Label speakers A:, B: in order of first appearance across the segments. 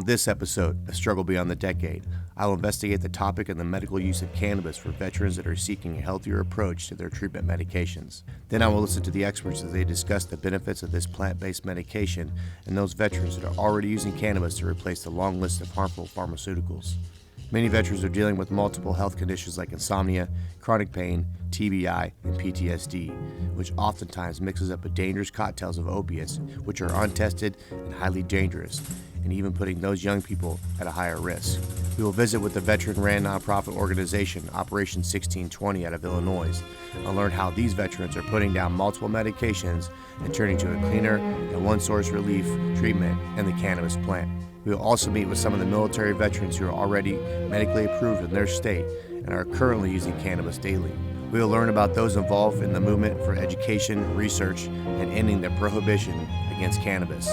A: this episode, A Struggle Beyond the Decade, I will investigate the topic of the medical use of cannabis for veterans that are seeking a healthier approach to their treatment medications. Then I will listen to the experts as they discuss the benefits of this plant-based medication and those veterans that are already using cannabis to replace the long list of harmful pharmaceuticals. Many veterans are dealing with multiple health conditions like insomnia, chronic pain, TBI, and PTSD, which oftentimes mixes up with dangerous cocktails of opiates, which are untested and highly dangerous, and even putting those young people at a higher risk. We will visit with the veteran-ran nonprofit organization Operation 1620 out of Illinois and learn how these veterans are putting down multiple medications and turning to a cleaner and one-source relief treatment in the cannabis plant. We will also meet with some of the military veterans who are already medically approved in their state and are currently using cannabis daily. We will learn about those involved in the movement for education, research, and ending the prohibition against cannabis.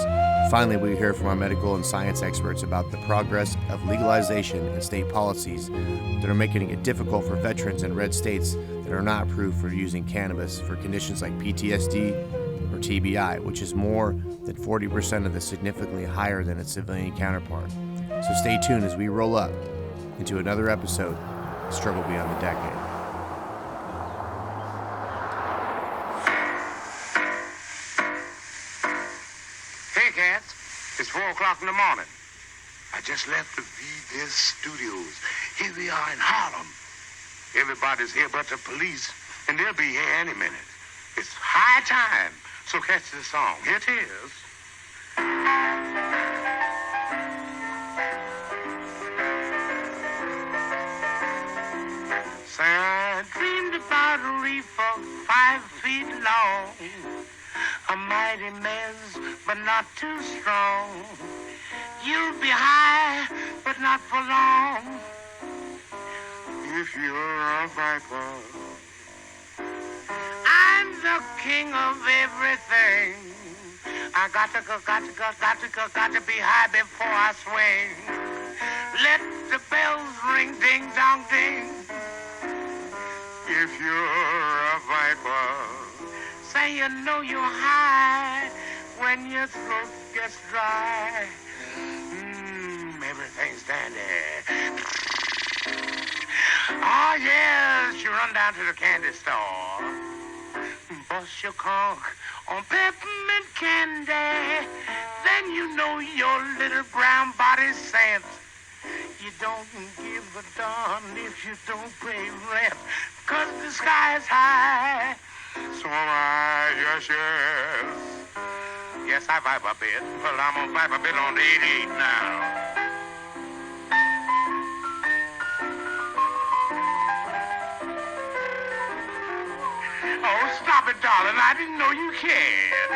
A: Finally, we will hear from our medical and science experts about the progress of legalization and state policies that are making it difficult for veterans in red states that are not approved for using cannabis for conditions like PTSD or TBI, which is more than 40% of the significantly higher than its civilian counterpart. So stay tuned as we roll up into another episode of Struggle Beyond the Decade.
B: Hey cats, it's 4 o'clock in the morning. I just left the VDS Studios. Here we are in Harlem. Everybody's here but the police, and they'll be here any minute. It's high time. So catch this song. Here it is. Say, I dreamed about a reefer 5 feet long, a mighty mess, but not too strong. You'll be high, but not for long, if you're a viper. I'm the king of everything. I got to be high before I swing. Let the bells ring, ding dong ding. If you're a viper, say you know you're high when your throat gets dry. Everything's dandy. Oh yes, you run down to the candy store, bust your conch on peppermint candy. Then you know your little brown body's sent. You don't give a darn if you don't pay rent, 'cause the sky is high. So yes. Yes, I vibe a bit. Well, I'm gonna vibe a bit on the 88 now. Oh, stop it, darling. I didn't know you cared.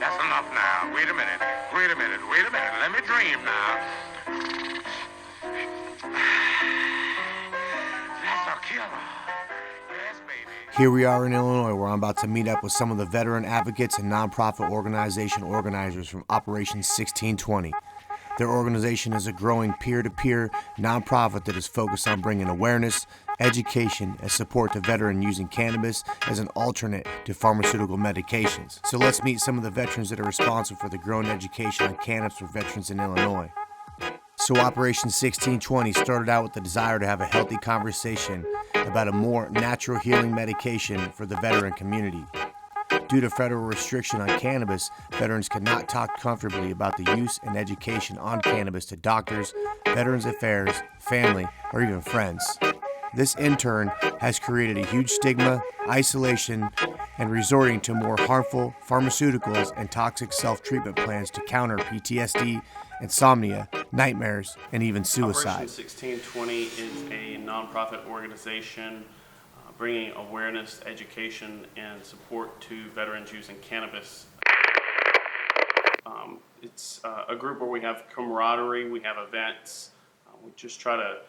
B: That's enough now. Wait a minute. Let me dream now. That's a killer. Yes, baby.
A: Here we are in Illinois, where I'm about to meet up with some of the veteran advocates and nonprofit organization organizers from Operation 1620. Their organization is a growing peer-to-peer nonprofit that is focused on bringing awareness, education, and support to veterans using cannabis as an alternate to pharmaceutical medications. So let's meet some of the veterans that are responsible for the growing education on cannabis for veterans in Illinois. So Operation 1620 started out with the desire to have a healthy conversation about a more natural healing medication for the veteran community. Due to federal restriction on cannabis, veterans cannot talk comfortably about the use and education on cannabis to doctors, Veterans Affairs, family, or even friends. This in turn has created a huge stigma, isolation, and resorting to more harmful pharmaceuticals and toxic self-treatment plans to counter PTSD, insomnia, nightmares, and even suicide.
C: Operation 1620 is a nonprofit organization bringing awareness, education, and support to veterans using cannabis. It's a group where we have camaraderie, we have events, we just try to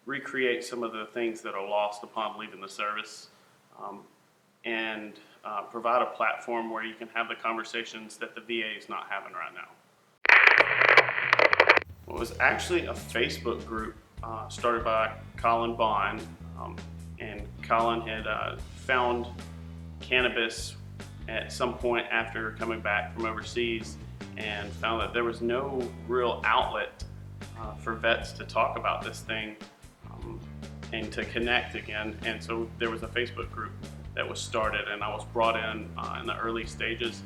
C: recreate some of the things that are lost upon leaving the service, and provide a platform where you can have the conversations that the VA is not having right now. It was actually a Facebook group started by Colin Bond, and Colin had found cannabis at some point after coming back from overseas and found that there was no real outlet for vets to talk about this thing and to connect again. And so there was a Facebook group that was started, and I was brought in the early stages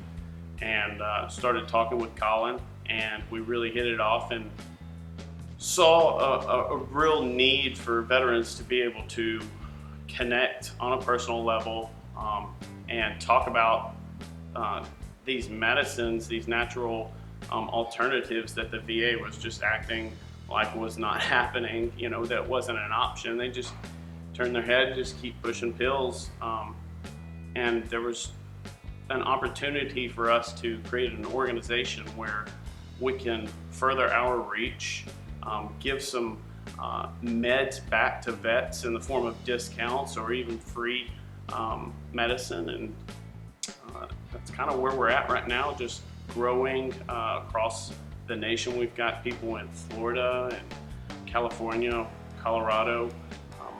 C: and started talking with Colin, and we really hit it off and saw a real need for veterans to be able to connect on a personal level and talk about these medicines, these natural alternatives that the VA was just acting like was not happening, that wasn't an option. They just turned their head, just keep pushing pills. And there was an opportunity for us to create an organization where we can further our reach, give some meds back to vets in the form of discounts or even free medicine. And that's kind of where we're at right now, just growing across the nation. We've got people in Florida and California, Colorado,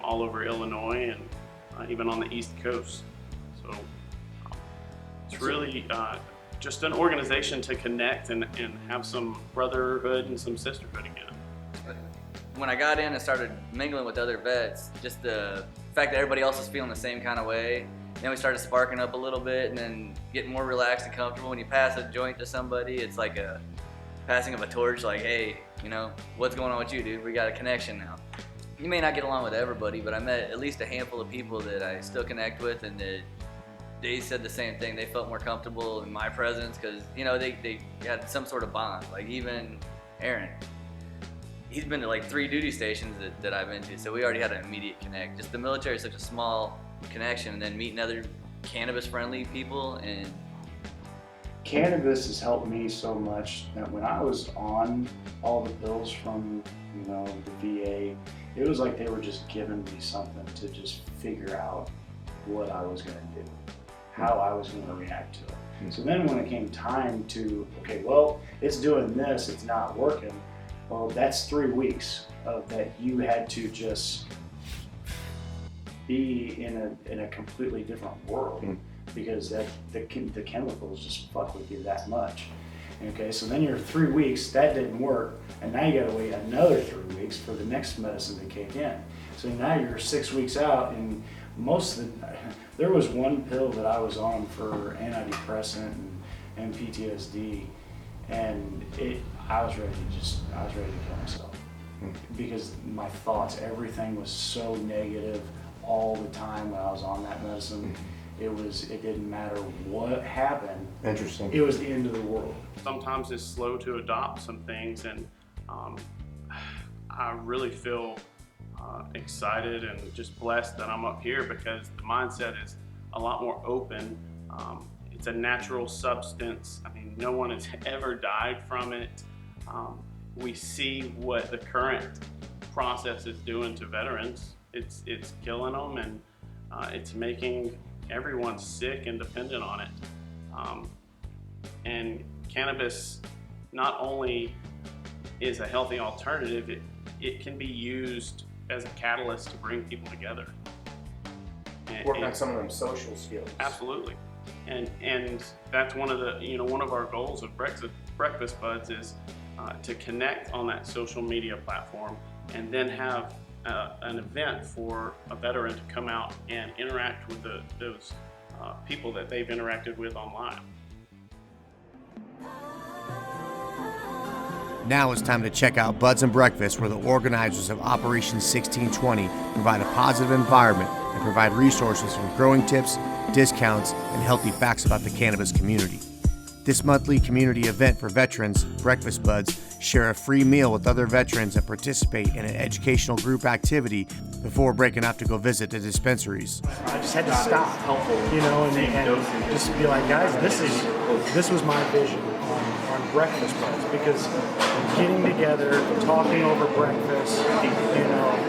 C: all over Illinois, and even on the East Coast. So it's really just an organization to connect and have some brotherhood and some sisterhood again.
D: When I got in and started mingling with other vets, just the fact that everybody else was feeling the same kind of way, then we started sparking up a little bit and then getting more relaxed and comfortable. When you pass a joint to somebody, it's like a passing of a torch, like, hey, what's going on with you, dude? We got a connection now. You may not get along with everybody, but I met at least a handful of people that I still connect with, and that they said the same thing. They felt more comfortable in my presence because, they had some sort of bond. Like even Aaron, he's been to like 3 duty stations that I've been to, so we already had an immediate connect. Just the military is such a small connection, and then meeting other cannabis-friendly people. And
E: cannabis has helped me so much that when I was on all the pills from the VA, it was like they were just giving me something to just figure out what I was going to do, how I was going to react to it. So then when it came time to, okay, well, it's doing this, it's not working, well, that's 3 weeks of that you had to just be in a completely different world, because the chemicals just fuck with you that much. Okay, so then you're 3 weeks, that didn't work, and now you gotta wait another 3 weeks for the next medicine to kick in. So now you're 6 weeks out, and there was one pill that I was on for antidepressant and PTSD, and I was ready to kill myself. Because my thoughts, everything was so negative all the time when I was on that medicine. It didn't matter what happened.
A: Interesting.
E: It was the end of the world.
C: Sometimes it's slow to adopt some things, and I really feel excited and just blessed that I'm up here, because the mindset is a lot more open. It's a natural substance. I mean, no one has ever died from it. We see what the current process is doing to veterans. It's killing them, and it's making everyone sick and dependent on it. And cannabis not only is a healthy alternative, it can be used as a catalyst to bring people together.
A: Working on some of them social skills.
C: Absolutely. And that's one of our goals of Breakfast Buds is to connect on that social media platform, and then have an event for a veteran to come out and interact with those people that they've interacted with online.
A: Now it's time to check out Buds and Breakfast, where the organizers of Operation 1620 provide a positive environment and provide resources from growing tips, discounts, and healthy facts about the cannabis community. This monthly community event for veterans, Breakfast Buds, share a free meal with other veterans and participate in an educational group activity before breaking off to go visit the dispensaries.
E: I just had to stop, and just be like, guys, this was my vision on Breakfast Buds, because getting together, talking over breakfast,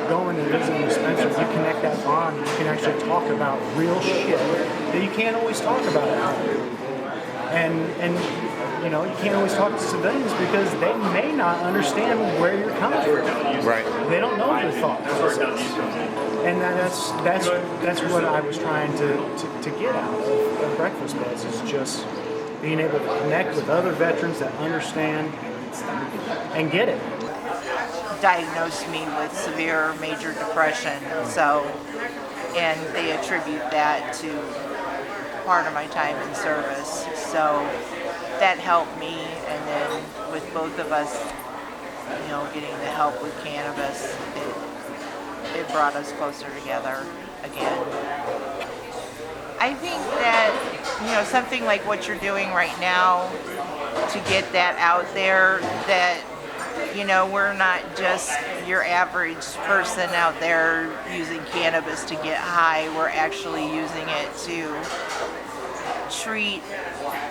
E: going and visiting dispensaries, you connect that bond. You can actually talk about real shit that you can't always talk about out here. And you can't always talk to civilians because they may not understand where you're coming from.
A: Right.
E: They don't know your thought process. And that's what I was trying to get out of Breakfast Buds, is just being able to connect with other veterans that understand and get it.
F: Diagnosed me with severe major depression, and they attribute that to part of my time in service. So that helped me, and then with both of us, getting the help with cannabis, it brought us closer together again. I think that, something like what you're doing right now, to get that out there, that we're not just your average person out there using cannabis to get high. We're actually using it to treat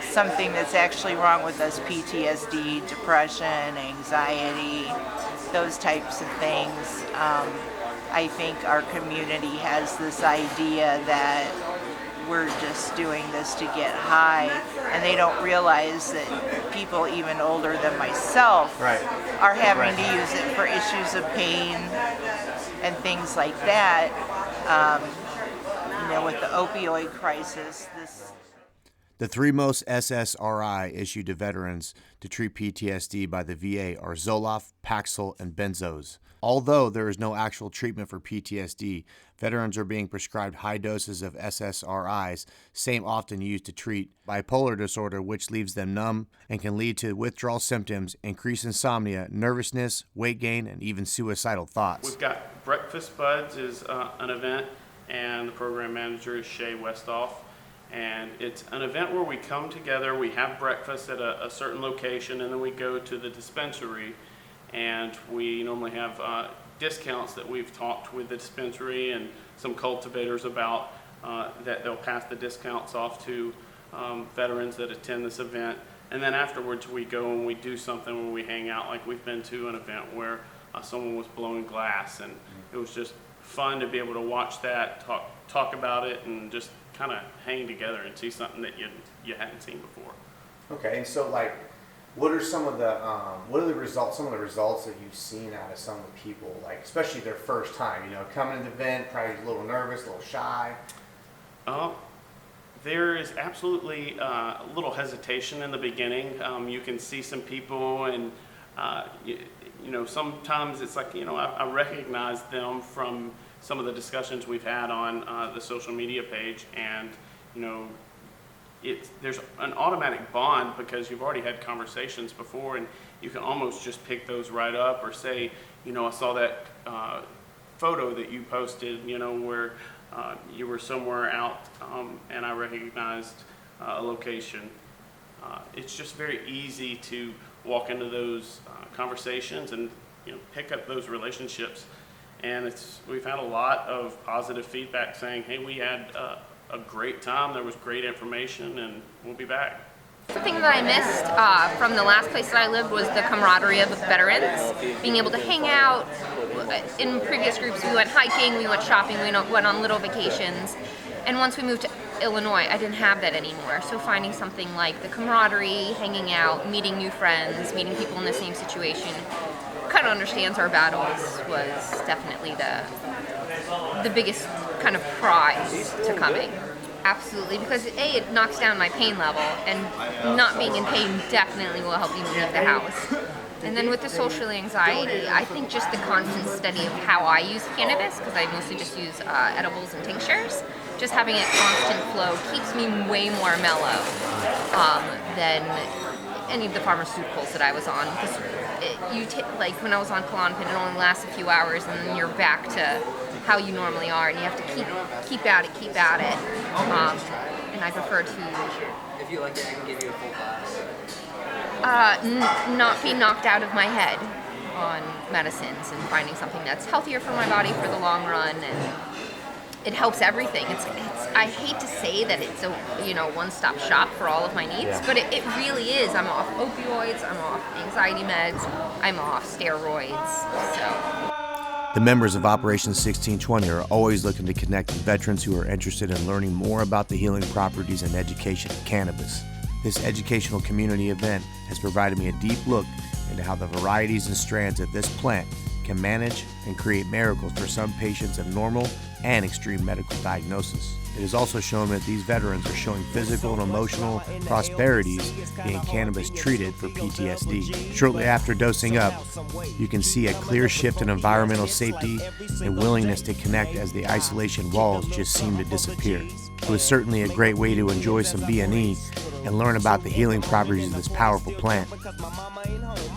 F: something that's actually wrong with us: PTSD, depression, anxiety, those types of things. I think our community has this idea that we're just doing this to get high, and they don't realize that people even older than myself are having to use it for issues of pain and things like that. With the opioid crisis,
A: The three most SSRI issued to veterans to treat PTSD by the VA are Zoloft, Paxil, and benzos. Although there is no actual treatment for PTSD, veterans are being prescribed high doses of SSRIs, same often used to treat bipolar disorder, which leaves them numb and can lead to withdrawal symptoms, increased insomnia, nervousness, weight gain, and even suicidal thoughts.
C: We've got Breakfast Buds is an event, and the program manager is Shay Westhoff. And it's an event where we come together, we have breakfast at a certain location, and then we go to the dispensary. And we normally have discounts that we've talked with the dispensary and some cultivators about, that they'll pass the discounts off to veterans that attend this event. And then afterwards we go and we do something where we hang out. Like we've been to an event where someone was blowing glass, and it was just fun to be able to watch that, talk about it, and just kind of hang together and see something that you hadn't seen before.
A: Okay, and so what are some of the results that you've seen out of some of the people, especially their first time, coming to the event, probably a little nervous, a little shy?
C: There is absolutely a little hesitation in the beginning. You can see some people, and sometimes it's I recognize them from some of the discussions we've had on the social media page, and there's an automatic bond because you've already had conversations before, and you can almost just pick those right up, or say, I saw that photo that you posted, where you were somewhere out, and I recognized a location. It's just very easy to walk into those conversations and pick up those relationships. And we've had a lot of positive feedback saying, hey, we had a great time, there was great information, and we'll be back.
G: Something that I missed from the last place that I lived was the camaraderie of veterans, being able to hang out. In previous groups, we went hiking, we went shopping, we went on little vacations. And once we moved to Illinois, I didn't have that anymore. So finding something like the camaraderie, hanging out, meeting new friends, meeting people in the same situation, kind of understands our battles, was definitely the biggest kind of prize to coming. Absolutely, because it knocks down my pain level, and not being in pain definitely will help you move the house. And then with the social anxiety, I think just the constant study of how I use cannabis, because I mostly just use edibles and tinctures, just having a constant flow keeps me way more mellow than any of the pharmaceuticals that I was on. Because when I was on Klonopin, it only lasts a few hours, and then you're back to how you normally are, and you have to keep at it. And I prefer to.
D: If you like it, I can give you a full class.
G: Not be knocked out of my head on medicines, and finding something that's healthier for my body for the long run, and it helps everything. It's I hate to say that it's a one-stop shop for all of my needs, but it really is. I'm off opioids, I'm off anxiety meds, I'm off steroids. So
A: the members of Operation 1620 are always looking to connect with veterans who are interested in learning more about the healing properties and education of cannabis. This educational community event has provided me a deep look into how the varieties and strands of this plant can manage and create miracles for some patients of normal, and extreme medical diagnosis. It has also shown that these veterans are showing physical and emotional prosperities being cannabis treated for PTSD. Shortly after dosing up, you can see a clear shift in environmental safety and willingness to connect as the isolation walls just seem to disappear. It was certainly a great way to enjoy some B&E and learn about the healing properties of this powerful plant.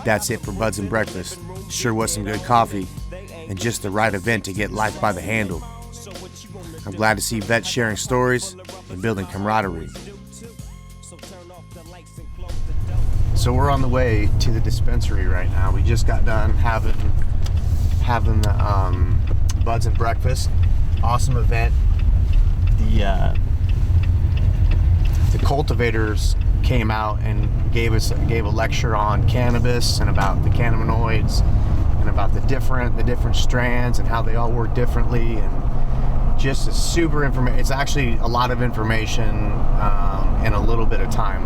A: That's it for Buds and Breakfast. Sure was some good coffee and just the right event to get life by the handle. I'm glad to see vets sharing stories and building camaraderie. So we're on the way to the dispensary right now. We just got done having the Buds and Breakfast. Awesome event. The cultivators came out and gave a lecture on cannabis and about the cannabinoids and about the different strands and how they all work differently, and just a super information. It's actually a lot of information in a little bit of time.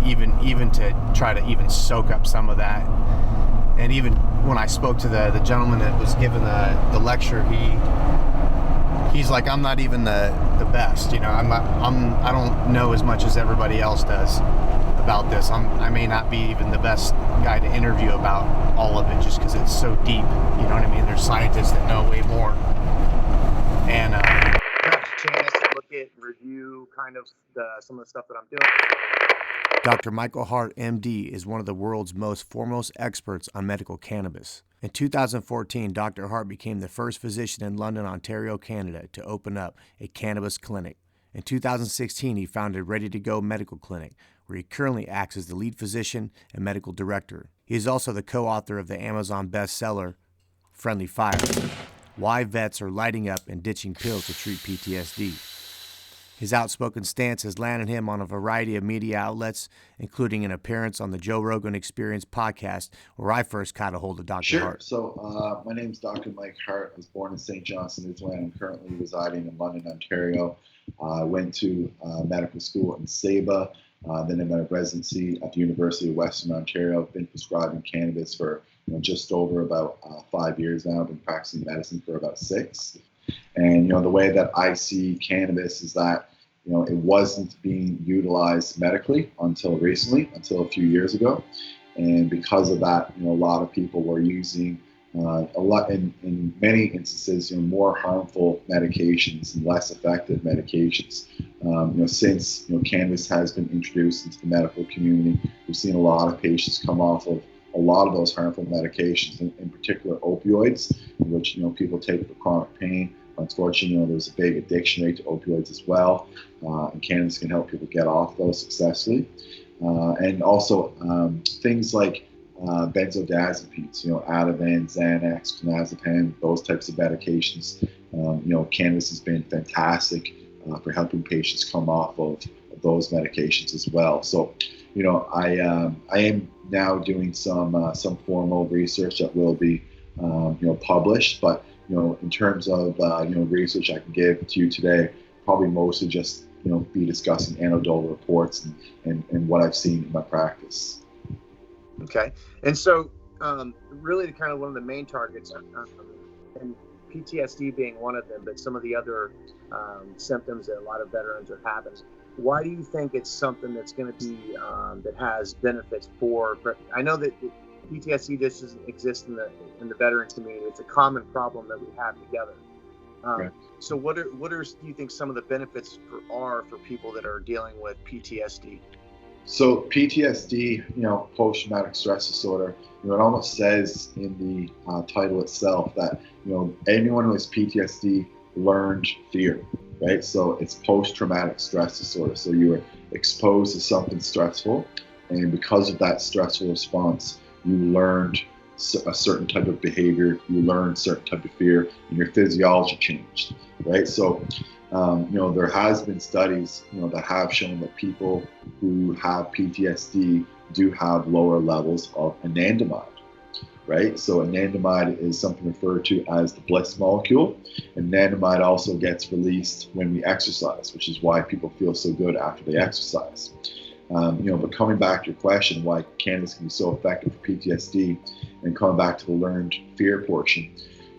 A: Even to try to even soak up some of that. And even when I spoke to the gentleman that was giving the lecture, he's like, I'm not even the best, you know. I don't know as much as everybody else does about this. I may not be even the best guy to interview about all of it, just because it's so deep. You know what I mean? There's scientists that know way more. And chance to look at, review kind of some of the stuff that I'm doing. Dr. Michael Hart, MD, is one of the world's most foremost experts on medical cannabis. In 2014, Dr. Hart became the first physician in London, Ontario, Canada, to open up a cannabis clinic. In 2016, he founded Ready to Go Medical Clinic, where he currently acts as the lead physician and medical director. He is also the co-author of the Amazon bestseller, Friendly Fire: Why Vets Are Lighting Up and Ditching Pills to Treat PTSD. His outspoken stance has landed him on a variety of media outlets, including an appearance on the Joe Rogan Experience podcast, where I first caught a hold of Dr. Hart.
H: So my name is Dr. Mike Hart. I was born in St. John's, Newfoundland. I'm currently residing in London, Ontario. I went to medical school in Saba. Then I did a residency at the University of Western Ontario. I've been prescribing cannabis for just over about 5 years now. I've been practicing medicine for about 6. And the way that I see cannabis is that it wasn't being utilized medically until recently, until a few years ago. And because of that, a lot of people were using a lot, in many instances, more harmful medications and less effective medications. Since cannabis has been introduced into the medical community, we've seen a lot of patients come off of a lot of those harmful medications, in particular opioids, which people take for chronic pain. Unfortunately, there's a big addiction rate to opioids as well, and cannabis can help people get off those successfully. And also things like benzodiazepines, Ativan, Xanax, clonazepam, those types of medications. Cannabis has been fantastic for helping patients come off of those medications as well. So, I am now doing some formal research that will be, published. But in terms of research I can give to you today, probably mostly just be discussing anecdotal reports and what I've seen in my practice.
A: Okay, and so really kind of one of the main targets, and PTSD being one of them, but some of the other symptoms that a lot of veterans are having. Why do you think it's something that's going to be that has benefits for? I know that PTSD just doesn't exist in the veteran community. It's a common problem that we have together. Right. So what do you think some of the benefits are for people that are dealing with PTSD?
H: So PTSD, post-traumatic stress disorder, it almost says in the title itself that, anyone who has PTSD learned fear, right? So it's post-traumatic stress disorder. So you were exposed to something stressful, and because of that stressful response, you learned a certain type of behavior, you learned certain type of fear, and your physiology changed, right? So, there has been studies, that have shown that people who have PTSD do have lower levels of anandamide, right? So anandamide is something referred to as the bliss molecule. Anandamide also gets released when we exercise, which is why people feel so good after they exercise. But coming back to your question, why cannabis can be so effective for PTSD, and coming back to the learned fear portion,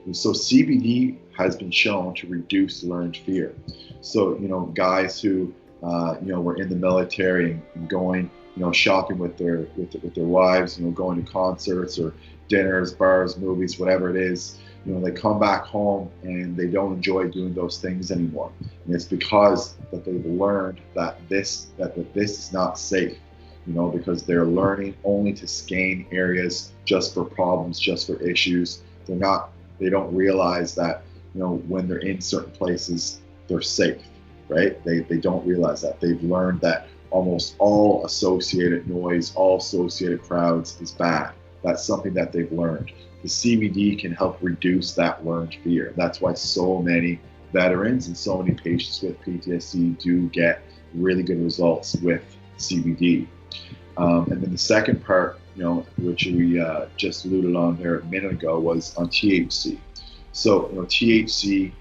H: And so CBD has been shown to reduce learned fear. So, guys who, were in the military and going, shopping with their wives, going to concerts or dinners, bars, movies, whatever it is, they come back home and they don't enjoy doing those things anymore. And it's because that they've learned that this is not safe, because they're learning only to scan areas just for problems, just for issues. They don't realize that, when they're in certain places, they're safe, right? They don't realize that. They've learned that almost all associated noise, all associated crowds is bad. That's something that they've learned. The CBD can help reduce that learned fear. That's why so many veterans and so many patients with PTSD do get really good results with CBD. And then the second part, which we just alluded on there a minute ago, was on THC. So, THC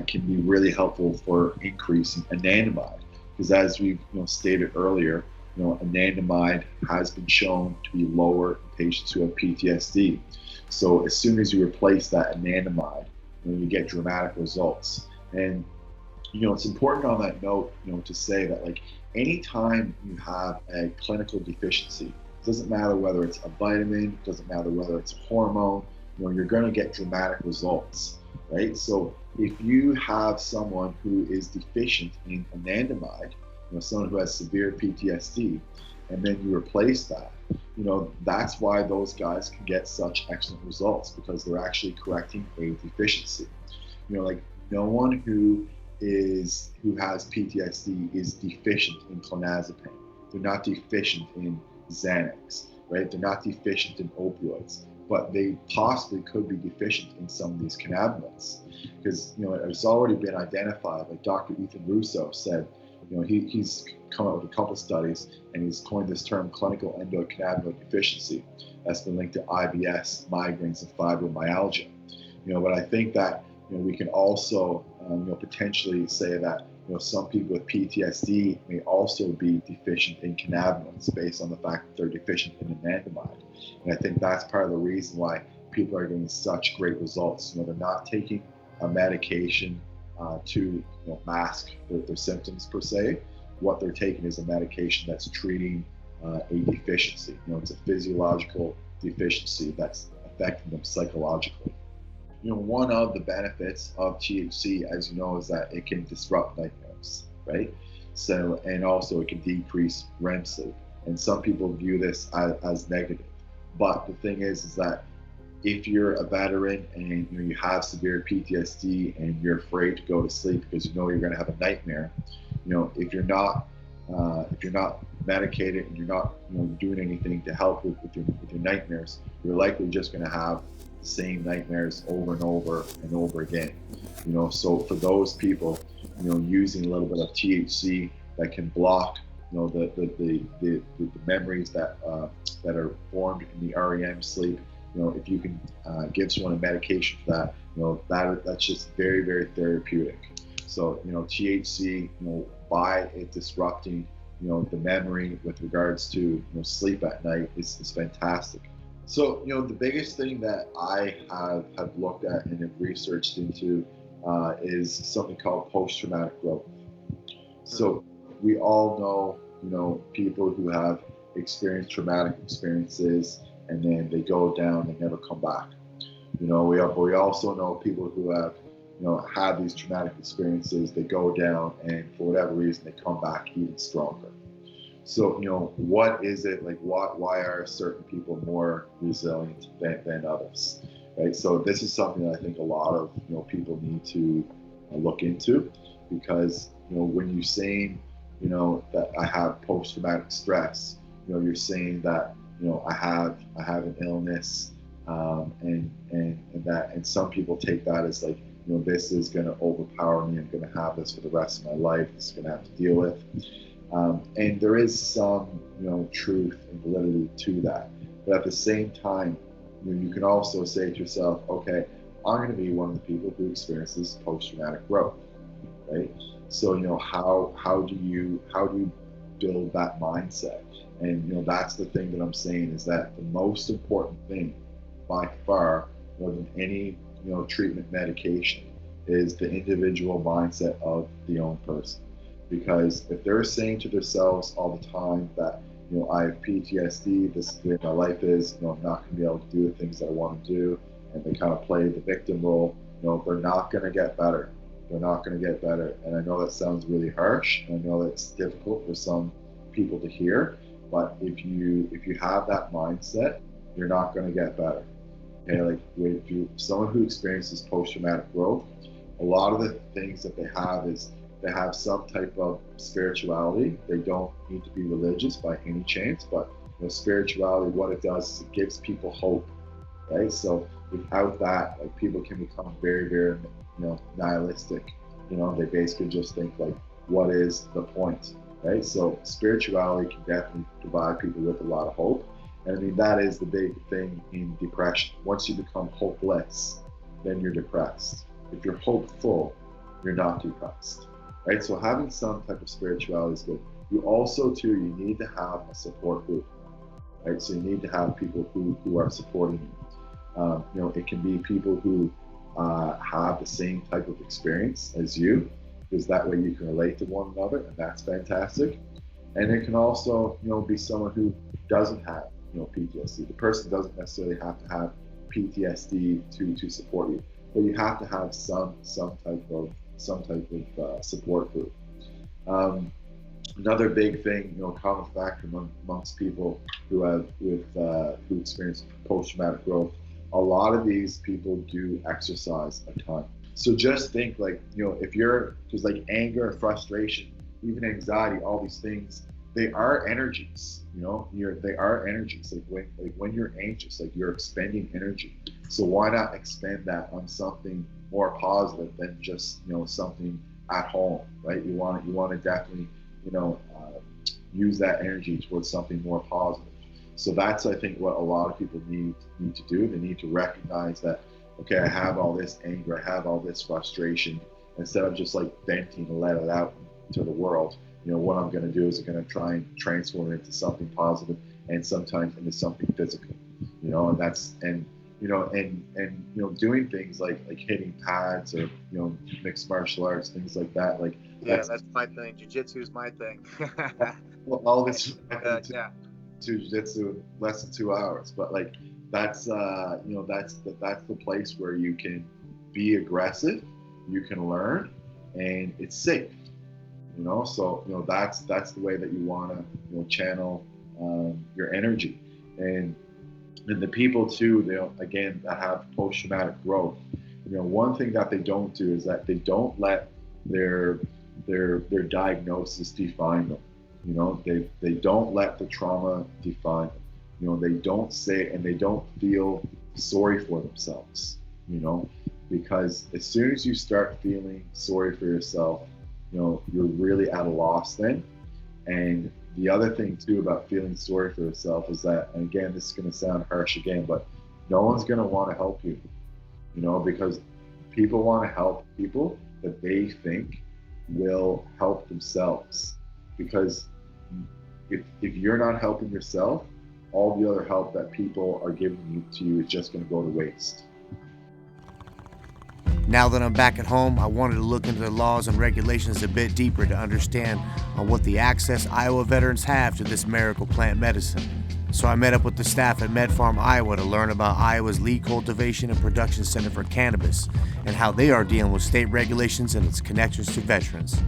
H: can be really helpful for increasing anandamide, because as we've stated earlier, anandamide has been shown to be lower in patients who have PTSD. So as soon as you replace that anandamide, you get dramatic results. And it's important on that note, to say that anytime you have a clinical deficiency, it doesn't matter whether it's a vitamin, it doesn't matter whether it's a hormone, you're going to get dramatic results, right? So if you have someone who is deficient in anandamide, someone who has severe PTSD, and then you replace that, that's why those guys can get such excellent results, because they're actually correcting a deficiency. No one who has PTSD is deficient in clonazepam. They're not deficient in Xanax, right? They're not deficient in opioids, but they possibly could be deficient in some of these cannabinoids, because it's already been identified. Like Dr. Ethan Russo said, he's come up with a couple studies, and he's coined this term clinical endocannabinoid deficiency that's been linked to IBS, migraines, and fibromyalgia. But I think that we can also potentially say that some people with PTSD may also be deficient in cannabinoids based on the fact that they're deficient in anandamide. And I think that's part of the reason why people are getting such great results. They're not taking a medication to mask their symptoms per se. What they're taking is a medication that's treating a deficiency. It's a physiological deficiency that's affecting them psychologically. One of the benefits of THC, as you know, is that it can disrupt nightmares, right? So, and also it can decrease REM sleep. And some people view this as negative. But the thing is that if you're a veteran and you have severe PTSD and you're afraid to go to sleep because you're going to have a nightmare, if you're not medicated and you're not doing anything to help with your nightmares, you're likely just going to have the same nightmares over and over and over again. So for those people, using a little bit of THC that can block the memories that are formed in the REM sleep. If you can give someone a medication for that, that's just very, very therapeutic. So THC, by it disrupting the memory with regards to sleep at night is fantastic. So the biggest thing that I have looked at and have researched into is something called post-traumatic growth. So we all know people who have experienced traumatic experiences and then they go down and never come back. We also know people who have had these traumatic experiences, they go down and for whatever reason they come back even stronger. So what is it like? Why are certain people more resilient than others, right? So this is something that I think a lot of people need to look into, because when you're saying that I have post-traumatic stress, you're saying that I have an illness, and some people take that as like this is going to overpower me. I'm going to have this for the rest of my life. This is going to have to deal with. And there is some truth and validity to that. But at the same time, you can also say to yourself, okay, I'm going to be one of the people who experiences post-traumatic growth, right? So how do you build that mindset? And that's the thing that I'm saying, is that the most important thing by far, more than any treatment medication is the individual mindset of the own person. Because if they're saying to themselves all the time that, I have PTSD, this is the way my life is, I'm not going to be able to do the things that I want to do, and they kind of play the victim role, they're not going to get better. They're not going to get better. And I know that sounds really harsh, and I know that's difficult for some people to hear, but if you have that mindset, you're not going to get better. Okay, like if you someone who experiences post-traumatic growth, a lot of the things that they have is they have some type of spirituality. They don't need to be religious by any chance, but spirituality, what it does is it gives people hope, right? So without that, like, people can become very, very, nihilistic. They basically just think like, what is the point, right? So spirituality can definitely provide people with a lot of hope. And I mean, that is the big thing in depression. Once you become hopeless, then you're depressed. If you're hopeful, you're not depressed, right? So having some type of spirituality is good. You also, too, you need to have a support group, right? So you need to have people who are supporting you. It can be people who have the same type of experience as you, because that way you can relate to one another, and that's fantastic. And it can also, be someone who doesn't have, PTSD. The person doesn't necessarily have to have PTSD to support you, but you have to have some type of support group. Another big thing, common factor amongst people who experience post-traumatic growth, a lot of these people do exercise a ton. So just think, like, if you're just like anger, frustration, even anxiety, all these things, they are energies. They are energies. Like when you're anxious, like, you're expending energy. So why not expend that on something more positive than just something at home, right? You want to definitely use that energy towards something more positive. So that's, I think, what a lot of people need to do. They need to recognize that, okay, I have all this anger, I have all this frustration. Instead of just like venting and let it out to the world, what I'm going to do is I'm going to try and transform it into something positive, and sometimes into something physical, and that's, and doing things like hitting pads, or mixed martial arts, things like that. Like,
A: that's my thing. Jiu-jitsu is my thing.
H: Well, all this
A: Yeah.
H: Jiu-jitsu less than 2 hours, but like, that's that's the place where you can be aggressive, you can learn, and it's safe. So that's the way that you want to channel your energy. And the people too, again, that have post-traumatic growth, one thing that they don't do is that they don't let their diagnosis define them. They don't let the trauma define them. They don't say, and they don't feel sorry for themselves, because as soon as you start feeling sorry for yourself, you're really at a loss then. And the other thing too about feeling sorry for yourself is that, and again, this is going to sound harsh again, but no one's going to want to help you, because people want to help people that they think will help themselves. Because if you're not helping yourself, all the other help that people are giving to you is just going to go to waste.
A: Now that I'm back at home, I wanted to look into the laws and regulations a bit deeper to understand on what the access Iowa veterans have to this miracle plant medicine. So I met up with the staff at MedPharm Iowa to learn about Iowa's lead cultivation and production center for cannabis, and how they are dealing with state regulations and its connections to veterans.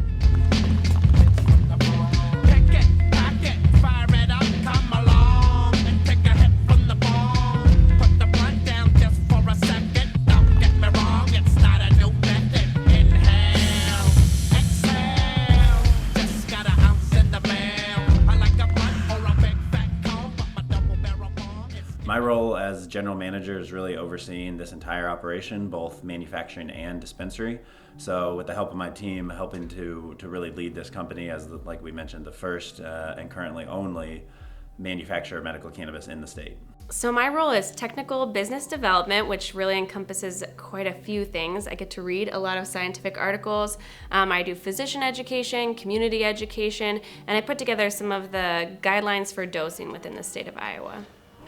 I: My role as general manager is really overseeing this entire operation, both manufacturing and dispensary. So with the help of my team, helping to really lead this company as, like we mentioned, the first and currently only manufacturer of medical cannabis in the state.
J: So my role is technical business development, which really encompasses quite a few things. I get to read a lot of scientific articles. I do physician education, community education, and I put together some of the guidelines for dosing within the state of Iowa.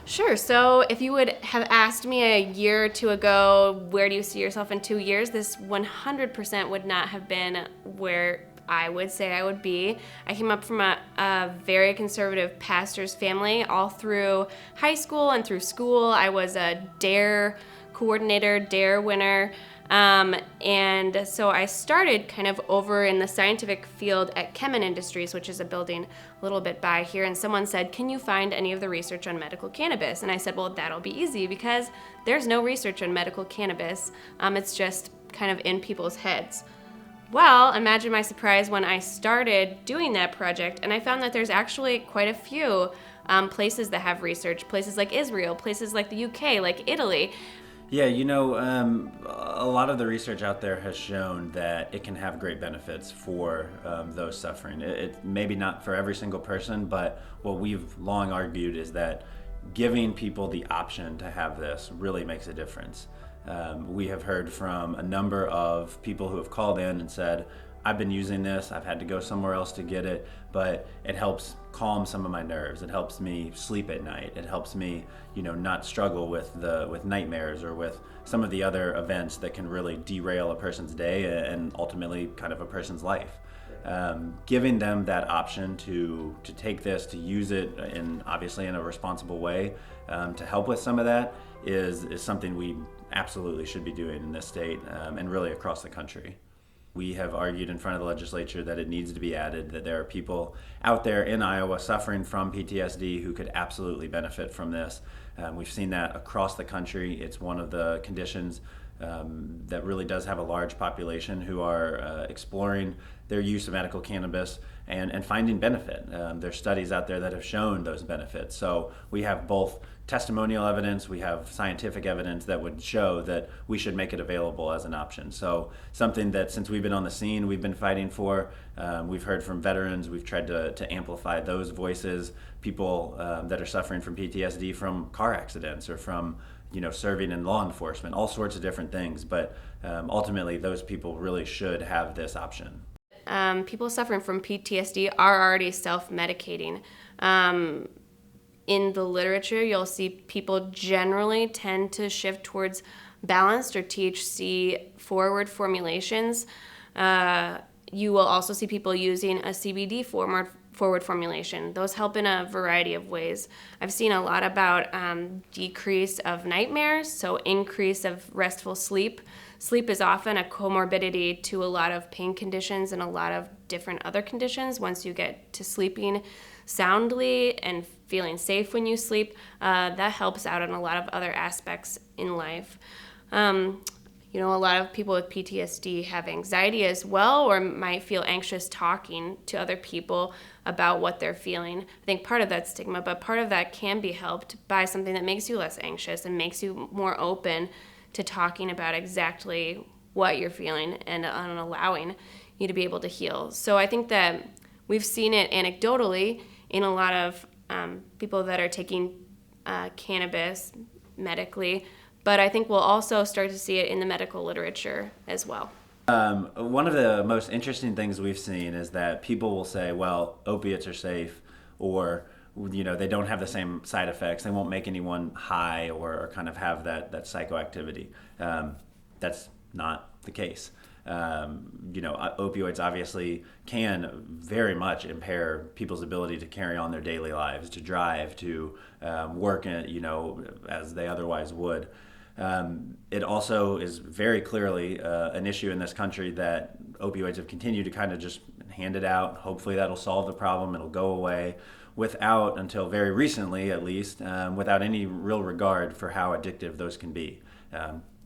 J: Sure. So if you would have asked me a year or two ago, where do you see yourself in 2 years, this 100% would not have been where I would say I would be. I came up from a very conservative pastor's family all through high school and through school. I was a DARE coordinator, DARE winner. And so I started kind of over in the scientific field at Chemin Industries, which is a building a little bit by here. And someone said, can you find any of the research on medical cannabis? And I said, well, that'll be easy because there's no research on medical cannabis. It's just kind of in people's heads. Well, imagine my surprise when I started doing that project and I found that there's actually quite a few places that have research, places like Israel, places like the UK, like Italy.
I: Yeah, a lot of the research out there has shown that it can have great benefits for those suffering. It maybe not for every single person, but what we've long argued is that giving people the option to have this really makes a difference. We have heard from a number of people who have called in and said, I've been using this, I've had to go somewhere else to get it, but it helps calm some of my nerves. It helps me sleep at night. It helps me, not struggle with nightmares or with some of the other events that can really derail a person's day and ultimately kind of a person's life. Giving them that option to take this, to use it obviously in a responsible way, to help with some of that is something we absolutely should be doing in this state and really across the country. We have argued in front of the legislature that it needs to be added, that there are people out there in Iowa suffering from PTSD who could absolutely benefit from this. We've seen that across the country. It's one of the conditions that really does have a large population who are exploring their use of medical cannabis and finding benefit. There's studies out there that have shown those benefits. So we have both testimonial evidence, we have scientific evidence that would show that we should make it available as an option. So something that since we've been on the scene, we've been fighting for. We've heard from veterans, we've tried to amplify those voices, people that are suffering from PTSD from car accidents or from serving in law enforcement, all sorts of different things. But ultimately, those people really should have this option.
J: People suffering from PTSD are already self-medicating. In the literature, you'll see people generally tend to shift towards balanced or THC forward formulations. You will also see people using a CBD forward formulation. Those help in a variety of ways. I've seen a lot about decrease of nightmares, so increase of restful sleep. Sleep is often a comorbidity to a lot of pain conditions and a lot of different other conditions. Once you get to sleeping soundly and feeling safe when you sleep, that helps out in a lot of other aspects in life. A lot of people with PTSD have anxiety as well, or might feel anxious talking to other people about what they're feeling. I think part of that stigma, but part of that can be helped by something that makes you less anxious and makes you more open to talking about exactly what you're feeling and allowing you to be able to heal. So I think that we've seen it anecdotally in a lot of people that are taking cannabis medically, but I think we'll also start to see it in the medical literature as well.
I: One of the most interesting things we've seen is that people will say, well, opiates are safe, or they don't have the same side effects. They won't make anyone high or kind of have that psychoactivity. That's not the case. Opioids obviously can very much impair people's ability to carry on their daily lives, to drive, to work, as they otherwise would. It also is very clearly an issue in this country that opioids have continued to kind of just hand it out. Hopefully that'll solve the problem, it'll go away, without, until very recently at least, without any real regard for how addictive those can be.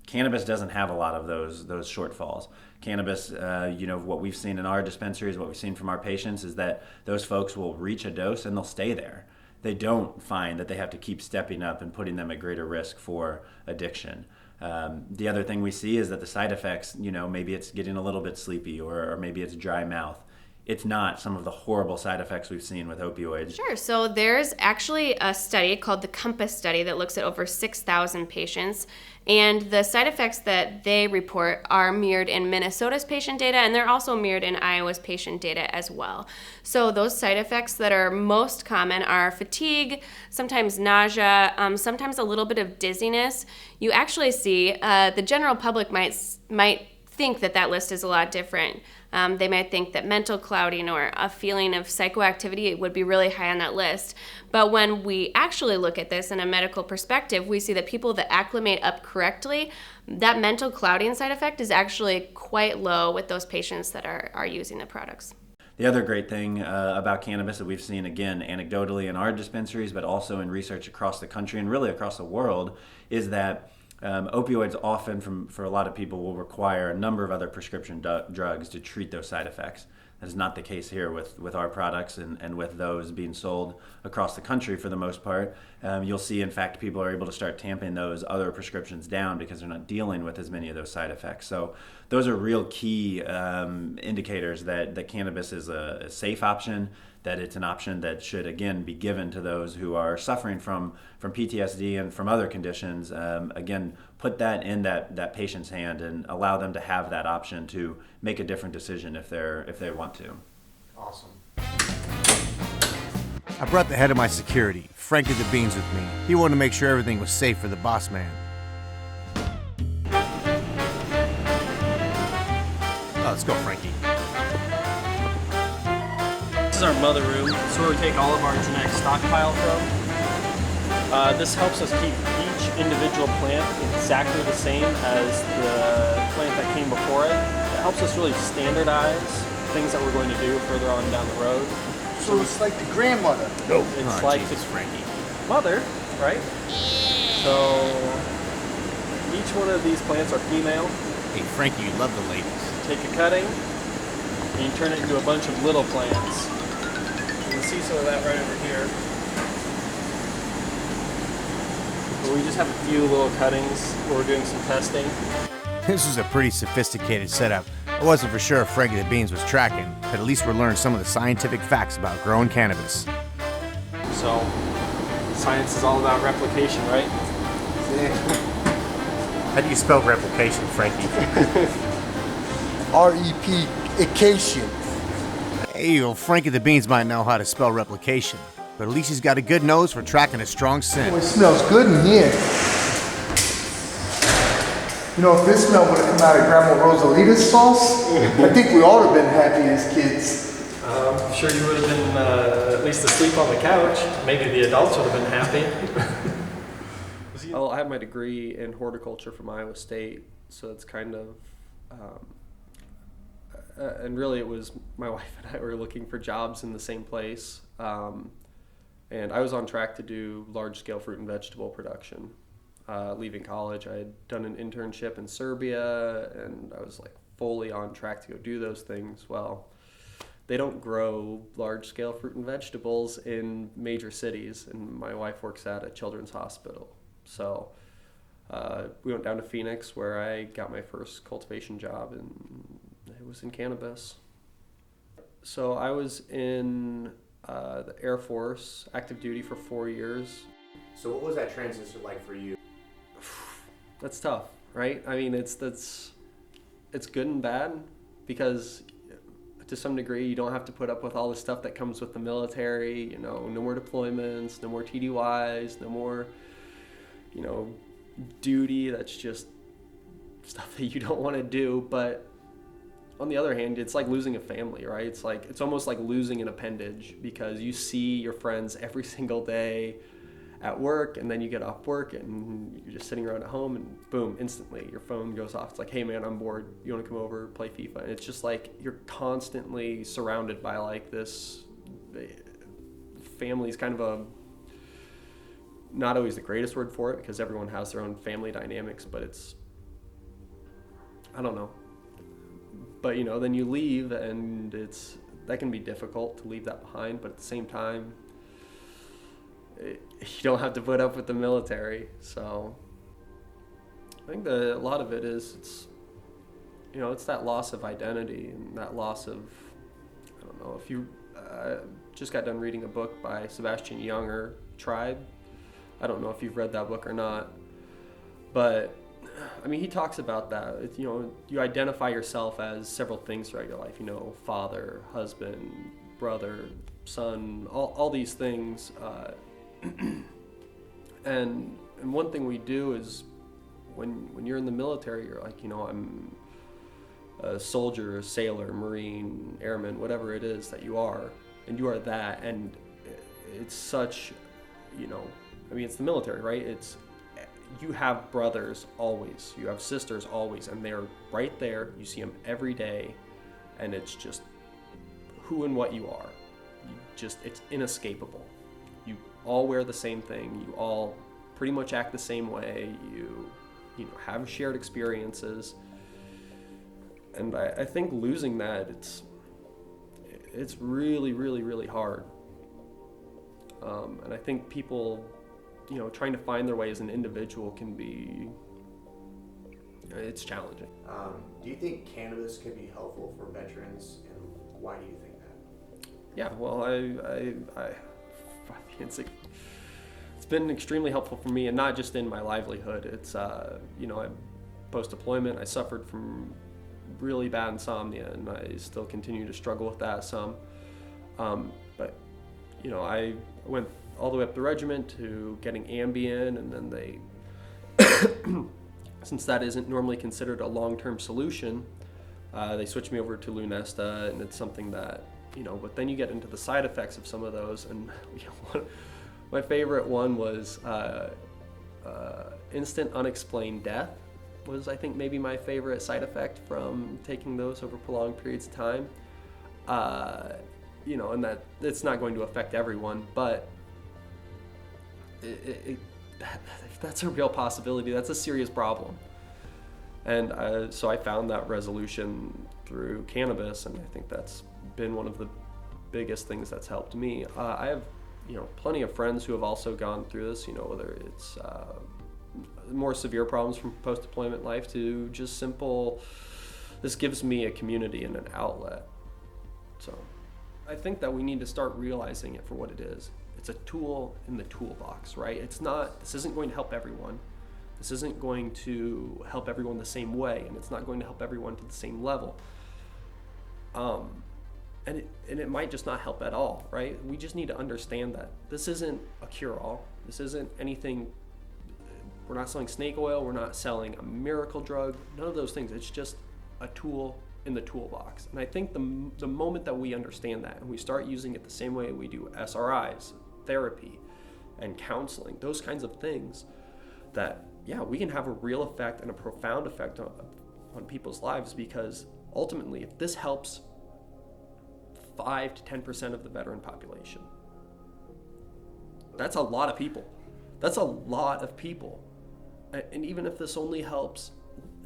I: Cannabis doesn't have a lot of those shortfalls. Cannabis, what we've seen in our dispensaries, what we've seen from our patients is that those folks will reach a dose and they'll stay there. They don't find that they have to keep stepping up and putting them at greater risk for addiction. The other thing we see is that the side effects, maybe it's getting a little bit sleepy or maybe it's dry mouth. it's not some of the horrible side effects we've seen with opioids.
J: Sure. So there's actually a study called the Compass study that looks at over 6,000 patients. And the side effects that they report are mirrored in Minnesota's patient data, and they're also mirrored in Iowa's patient data as well. So those side effects that are most common are fatigue, sometimes nausea, sometimes a little bit of dizziness. You actually see the general public might think that list is a lot different. They might think that mental clouding or a feeling of psychoactivity would be really high on that list. But when we actually look at this in a medical perspective, we see that people that acclimate up correctly, that mental clouding side effect is actually quite low with those patients that are using the products.
I: The other great thing about cannabis that we've seen, again, anecdotally in our dispensaries, but also in research across the country and really across the world, is that opioids often, for a lot of people, will require a number of other prescription drugs to treat those side effects. That is not the case here with our products and with those being sold across the country for the most part. You'll see, in fact, people are able to start tamping those other prescriptions down because they're not dealing with as many of those side effects. So those are real key indicators that cannabis is a safe option, that it's an option that should, again, be given to those who are suffering from PTSD and from other conditions. Again, put that in that patient's hand and allow them to have that option to make a different decision if they want to.
A: Awesome. I brought the head of my security, Frankie the Beans, with me. He wanted to make sure everything was safe for the boss man. Let's go, Frankie.
K: This is our mother room. This is where we take all of our genetic stockpile from. This helps us keep each individual plant exactly the same as the plant that came before it. It helps us really standardize things that we're going to do further on down the road.
L: So it's like the grandmother.
K: Nope. It's like
A: Jesus, Frankie.
K: mother, right? So each one of these plants are female.
A: Hey, Frankie, you love the ladies.
K: Take a cutting and you turn it into a bunch of little plants. You can see some of that right over here. But we just have a few little cuttings where we're doing some testing.
A: This is a pretty sophisticated setup. I wasn't for sure if Frankie the Beans was tracking, but at least we're learning some of the scientific facts about growing cannabis.
K: So, science is all about replication, right?
A: How do you spell replication, Frankie?
L: R-E-P-ication.
A: Hey, well, Frankie the Beans might know how to spell replication, but at least he's got a good nose for tracking a strong scent.
L: Oh, it smells good in here. You know, if this smell would have come out of Grandma Rosalita's sauce, I think we all would have been happy as kids.
K: I'm sure you would have been at least asleep on the couch. Maybe the adults would have been happy. Well, I have my degree in horticulture from Iowa State, so it's kind of, and really it was my wife and I were looking for jobs in the same place, and I was on track to do large-scale fruit and vegetable production. Leaving college, I had done an internship in Serbia, and I was like fully on track to go do those things. Well, they don't grow large-scale fruit and vegetables in major cities, and my wife works at a children's hospital. So we went down to Phoenix, where I got my first cultivation job, and it was in cannabis. So I was in the Air Force, active duty for 4 years.
A: So what was that transition like for you?
K: That's tough, right? I mean, it's good and bad, because to some degree you don't have to put up with all the stuff that comes with the military. You know, no more deployments, no more TDYs, no more, you know, duty. That's just stuff that you don't want to do. But on the other hand, it's like losing a family, right? It's almost like losing an appendage, because you see your friends every single day at work, and then you get off work and you're just sitting around at home, and boom, instantly your phone goes off. It's like, hey man, I'm bored, you want to come over, play FIFA? And it's just like you're constantly surrounded by like this family's kind of a, not always the greatest word for it, because everyone has their own family dynamics, but it's, I don't know. But you know, then you leave, and that can be difficult to leave that behind, but at the same time, you don't have to put up with the military. So I think a lot of it is, it's that loss of identity and that loss of, I don't know if you just got done reading a book by Sebastian Junger, Tribe. I don't know if you've read that book or not, but I mean, he talks about that. It's, you know, you identify yourself as several things throughout your life, you know, father, husband, brother, son, all these things. And one thing we do is when you're in the military, you're like, you know, I'm a soldier, a sailor, Marine, airman, whatever it is that you are, and you are that. And it's such, you know, I mean, it's the military, right? It's, you have brothers always, you have sisters always, and they're right there. You see them every day, and it's just who and what you are. You just, it's inescapable. You all wear the same thing. You all pretty much act the same way. You know, have shared experiences. And I think losing that, it's really, really, really hard. And I think people, you know, trying to find their way as an individual can be, it's challenging.
A: Do you think cannabis can be helpful for veterans, and why do you think that?
K: Yeah, well, it's been extremely helpful for me, and not just in my livelihood. It's, you know, post-deployment, I suffered from really bad insomnia, and I still continue to struggle with that some. But, you know, I went all the way up the regiment to getting Ambien, and then they, since that isn't normally considered a long-term solution, they switched me over to Lunesta, and it's something that, you know, but then you get into the side effects of some of those, and you know, my favorite one was instant unexplained death was, I think, maybe my favorite side effect from taking those over prolonged periods of time. You know, and that it's not going to affect everyone, but that's a real possibility. That's a serious problem. And so I found that resolution through cannabis, and I think that's been one of the biggest things that's helped me. I have, you know, plenty of friends who have also gone through this, you know, whether it's more severe problems from post-deployment life to just simple, this gives me a community and an outlet. So I think that we need to start realizing it for what it is. It's a tool in the toolbox, right? It's not, this isn't going to help everyone. This isn't going to help everyone the same way, and it's not going to help everyone to the same level. And it might just not help at all, right? We just need to understand that this isn't a cure-all. This isn't anything, we're not selling snake oil, we're not selling a miracle drug, none of those things. It's just a tool in the toolbox. And I think the moment that we understand that and we start using it the same way we do SRIs, therapy, and counseling, those kinds of things, that, yeah, we can have a real effect and a profound effect on people's lives, because ultimately, if this helps 5 to 10% of the veteran population, that's a lot of people. That's a lot of people. And even if this only helps,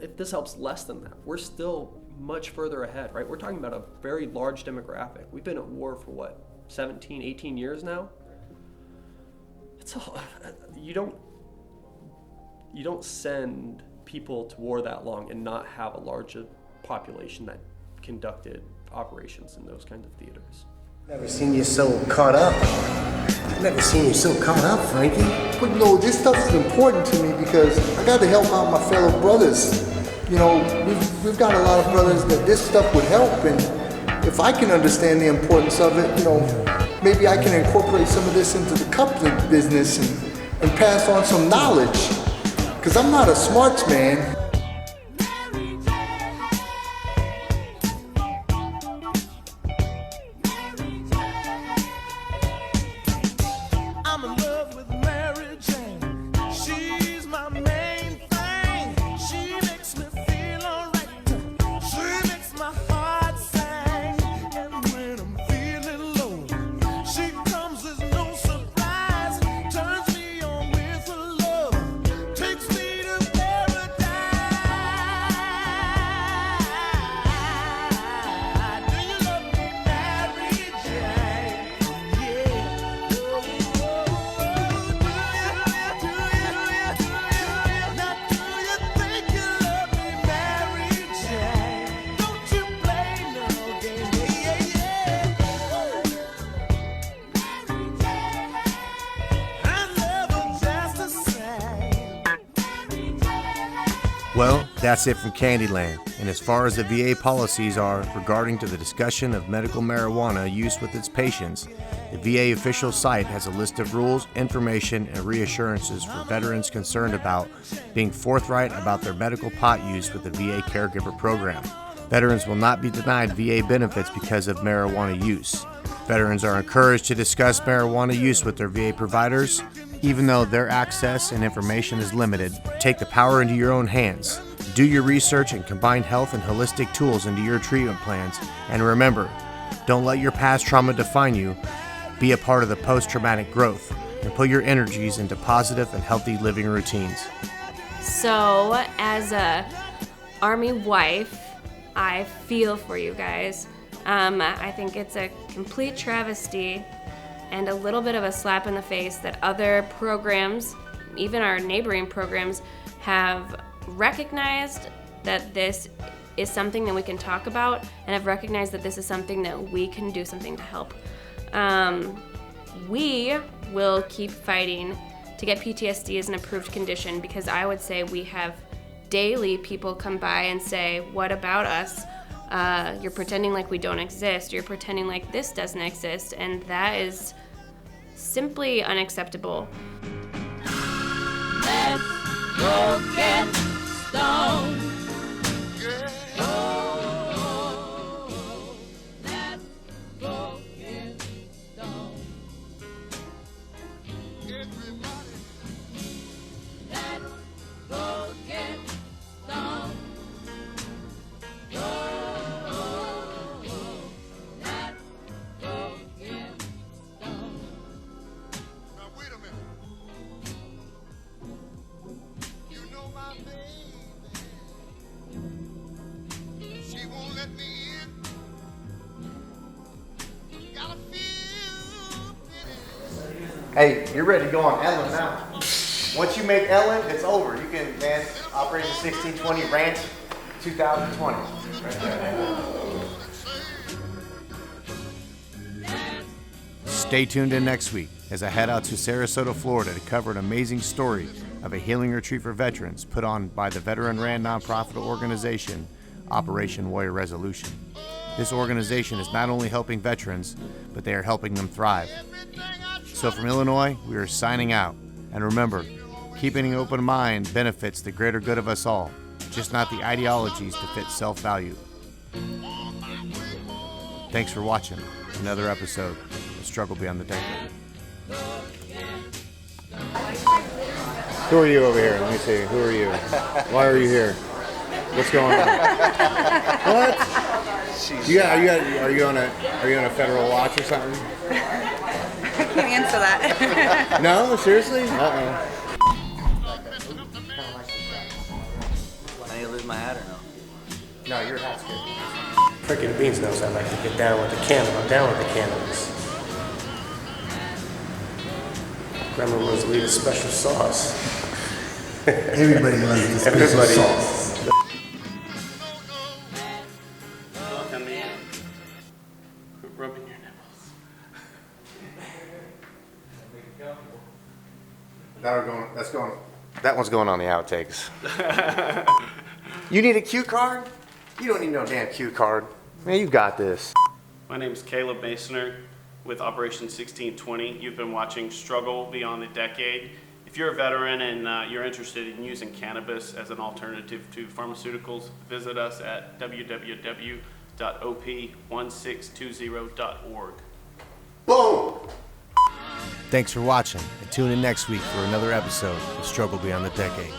K: if this helps less than that, we're still much further ahead, right? We're talking about a very large demographic. We've been at war for what, 17, 18 years now? It's you don't send people to war that long and not have a large population that conducted operations in those kinds of theaters.
L: Never seen you so caught up. I've never seen you so caught up, Frankie. But you know, this stuff is important to me because I got to help out my fellow brothers. You know, we've got a lot of brothers that this stuff would help, and if I can understand the importance of it, you know, maybe I can incorporate some of this into the coupling business and pass on some knowledge. Because I'm not a smarts man.
M: Takes me to paradise.
A: Well, that's it from Candyland. And as far as the VA policies are regarding to the discussion of medical marijuana use with its patients, the VA official site has a list of rules, information, and reassurances for veterans concerned about being forthright about their medical pot use with the VA Caregiver Program. Veterans will not be denied VA benefits because of marijuana use. Veterans are encouraged to discuss marijuana use with their VA providers. Even though their access and information is limited, take the power into your own hands. Do your research and combine health and holistic tools into your treatment plans. And remember, don't let your past trauma define you. Be a part of the post-traumatic growth and put your energies into positive and healthy living routines.
J: So, as a Army wife, I feel for you guys. I think it's a complete travesty and a little bit of a slap in the face that other programs, even our neighboring programs, have recognized that this is something that we can talk about and have recognized that this is something that we can do something to help. We will keep fighting to get PTSD as an approved condition, because I would say we have daily people come by and say, what about us? You're pretending like we don't exist. You're pretending like this doesn't exist. And that is simply unacceptable.
B: Let's go get stoned. Let's go get stoned. Everybody, let's go get stoned.
A: Hey, you're ready to go on Ellen now. Once you make Ellen, it's over. You can, man, operate the 1620 Ranch 2020. Right there. Stay tuned in next week as I head out to Sarasota, Florida to cover an amazing story of a healing retreat for veterans put on by the veteran-ran nonprofit organization, Operation Warrior Resolution. This organization is not only helping veterans, but they are helping them thrive. So from Illinois, we are signing out. And remember, keeping an open mind benefits the greater good of us all, just not the ideologies to fit self-value. Thanks for watching another episode of Struggle Beyond the Decade. Who are you over here? Let me see. Who are you? Why are you here? What's going on? What? Are you on a federal watch or something?
M: I can't answer that.
A: No, seriously? Uh-oh.
D: I need to lose my hat or no?
A: No, your hat's good.
N: Freaking beans knows I like to get down with the cannabis. I'm down with the cannabis. Grandma Rose will eat a special sauce.
L: Everybody likes this special sauce.
C: Come in. Quit rubbing your nipples.
A: That one's going on the outtakes. You need a cue card? You don't need no damn cue card. Man, you got this.
C: My name is Caleb Masoner with Operation 1620. You've been watching Struggle Beyond the Decade. If you're a veteran and you're interested in using cannabis as an alternative to pharmaceuticals, visit us at www.op1620.org.
A: Boom! Thanks for watching, and tune in next week for another episode of Struggle Beyond the Decade.